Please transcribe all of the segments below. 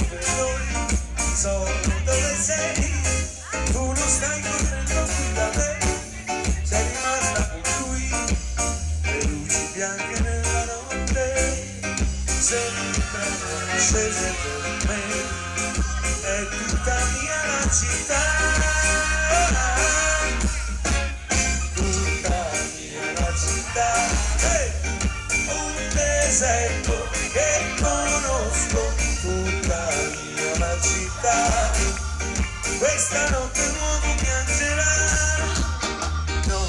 dolori, so dove sei, tu non stai correndo qui da me, sei rimasta con lui, le luci bianche nella notte, sempre scese per me, è tutta mia la città, tutta mia la città, hey! Un deserto che conosco, tutta mia la città, questa notte un uomo piangerà, no,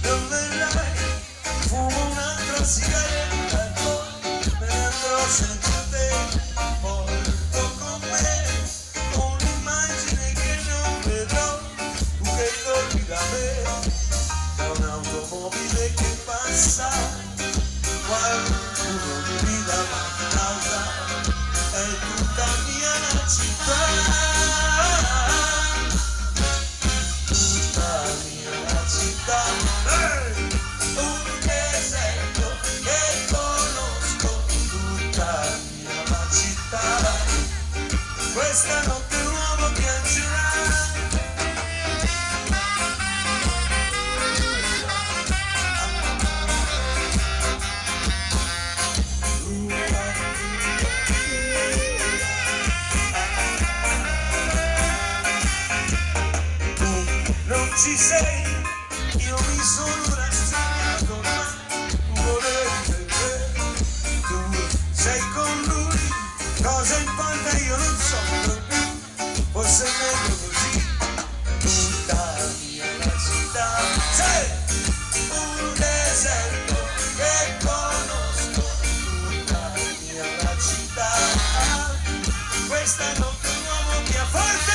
non verrai, fumo un'altra sigaretta, me ne andrò senza te, porto con me un'immagine che non vedrò, tu che corri da me, da un'automobile che passa, qualcuno grida l'altra, è tutta mia la città, tutta mia la città, hey! Un deserto che conosco, tutta mia la città, questa notte un uomo piangerà. Ci sei, io mi sono rassegnato, ma volevi te, tu sei con lui, cosa importa io non so più, forse è meglio così, tutta mia la città, sei un deserto che conosco, tutta mia la città, questa notte un uomo mi ha forte.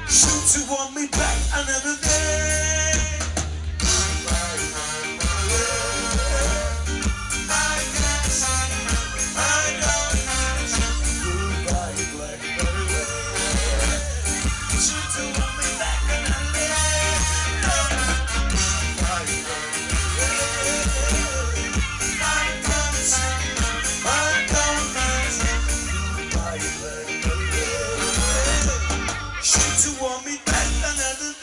Shoot, you want me back another day. I can't see, I don't goodbye, blackberry. Shoot, you want me back another day. I can't see, I don't goodbye, blackberry. Shoot, you want me back another day.